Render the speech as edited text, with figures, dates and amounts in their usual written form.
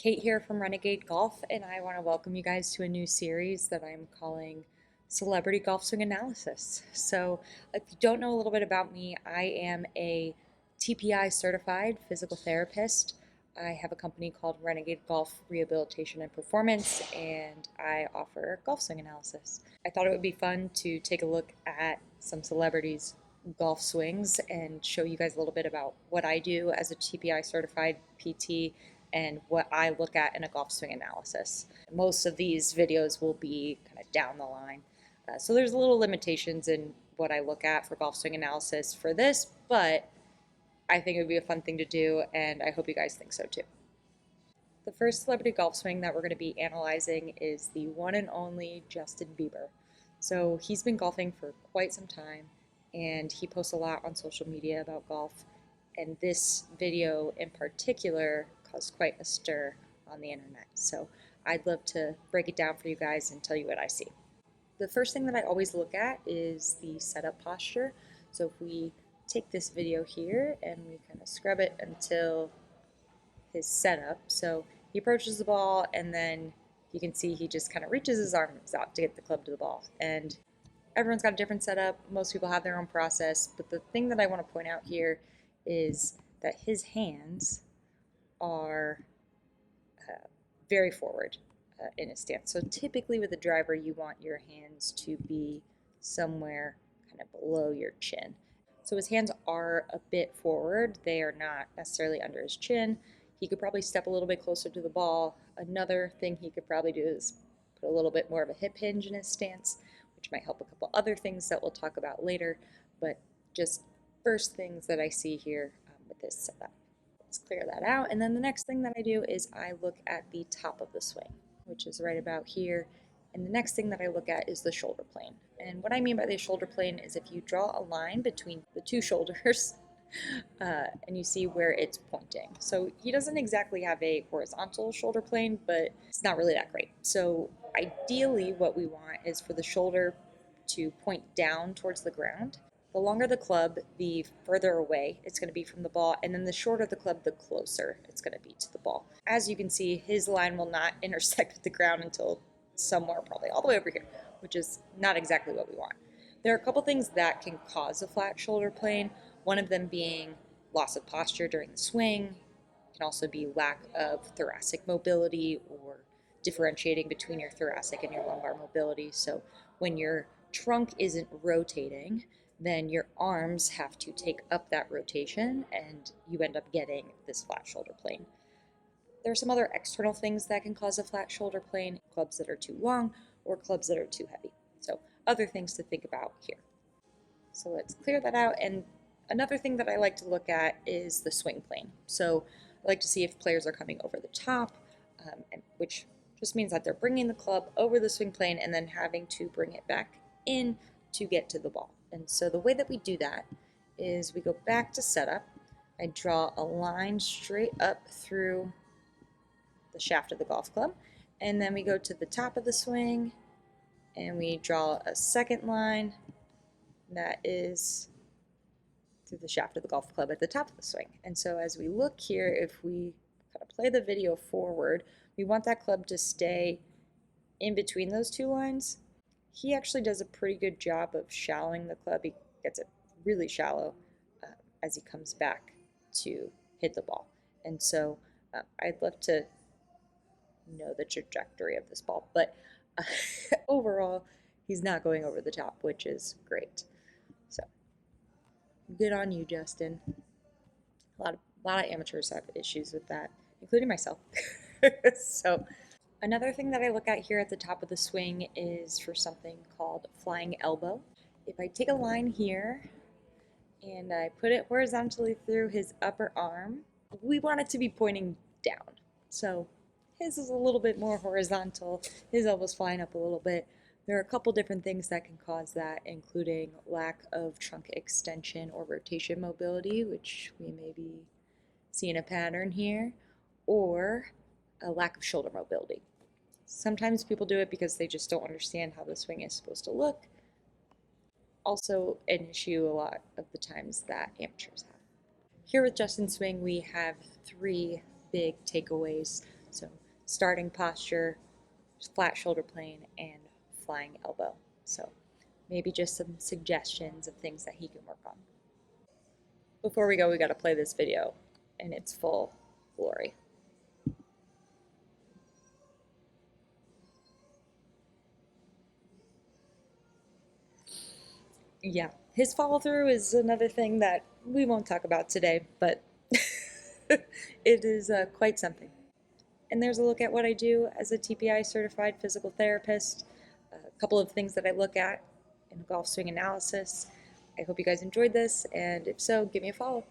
Kate here from Renegade Golf, and I want to welcome you guys to a new series that I'm calling Celebrity Golf Swing Analysis. So, if you don't know a little bit about me, I am a TPI certified physical therapist. I have a company called Renegade Golf Rehabilitation and Performance, and I offer golf swing analysis. I thought it would be fun to take a look at some celebrities' golf swings and show you guys a little bit about what I do as a TPI certified PT and what I look at in a golf swing analysis. Most of these videos will be kind of down the line. So there's a little limitations in what I look at for golf swing analysis for this, but I think it would be a fun thing to do, and I hope you guys think so too. The first celebrity golf swing that we're going to be analyzing is the one and only Justin Bieber. So he's been golfing for quite some time, and he posts a lot on social media about golf. And this video in particular caused quite a stir on the internet. So I'd love to break it down for you guys and tell you what I see. The first thing that I always look at is the setup posture. So if we take this video here and we kind of scrub it until his setup. So he approaches the ball, and then you can see he just kind of reaches his arms out to get the club to the ball. And everyone's got a different setup. Most people have their own process. But the thing that I want to point out here is that his hands are very forward in his stance. So typically with a driver, you want your hands to be somewhere kind of below your chin. So his hands are a bit forward. They are not necessarily under his chin. He could probably step a little bit closer to the ball. Another thing he could probably do is put a little bit more of a hip hinge in his stance, which might help a couple other things that we'll talk about later. But just first things that I see here with this setup. Let's clear that out. And then the next thing that I do is I look at the top of the swing, which is right about here. And the next thing that I look at is the shoulder plane. And what I mean by the shoulder plane is if you draw a line between the two shoulders and you see where it's pointing. So he doesn't exactly have a horizontal shoulder plane, but it's not really that great. So ideally what we want is for the shoulder to point down towards the ground. The longer the club, the further away it's going to be from the ball, and then the shorter the club, the closer it's going to be to the ball. As you can see, his line will not intersect with the ground until somewhere probably all the way over here, which is not exactly what we want. There are a couple things that can cause a flat shoulder plane, one of them being loss of posture during the swing. It can also be lack of thoracic mobility or differentiating between your thoracic and your lumbar mobility. So when your trunk isn't rotating, then your arms have to take up that rotation and you end up getting this flat shoulder plane. There are some other external things that can cause a flat shoulder plane, clubs that are too long or clubs that are too heavy. So other things to think about here. So let's clear that out. And another thing that I like to look at is the swing plane. So I like to see if players are coming over the top, which just means that they're bringing the club over the swing plane and then having to bring it back in to get to the ball. And so the way that we do that is we go back to setup. I draw a line straight up through the shaft of the golf club, and then we go to the top of the swing and we draw a second line that is through the shaft of the golf club at the top of the swing. And so as we look here, if we kind of play the video forward, we want that club to stay in between those two lines. He actually does a pretty good job of shallowing the club. He gets it really shallow as he comes back to hit the ball. And so I'd love to know the trajectory of this ball, but overall, he's not going over the top, which is great. So good on you, Justin. A lot of amateurs have issues with that, including myself. So another thing that I look at here at the top of the swing is for something called flying elbow. If I take a line here and I put it horizontally through his upper arm, we want it to be pointing down. So his is a little bit more horizontal, his elbow's flying up a little bit. There are a couple different things that can cause that, including lack of trunk extension or rotation mobility, which we may be seeing a pattern here, or a lack of shoulder mobility. Sometimes people do it because they just don't understand how the swing is supposed to look. Also an issue a lot of the times that amateurs have. Here with Justin's swing, we have three big takeaways. So starting posture, flat shoulder plane, and flying elbow. So maybe just some suggestions of things that he can work on. Before we go, we got to play this video in its full glory. Yeah, his follow through is another thing that we won't talk about today, but it is quite something. And there's a look at what I do as a TPI certified physical therapist, a couple of things that I look at in golf swing analysis. I hope you guys enjoyed this, and if so, give me a follow.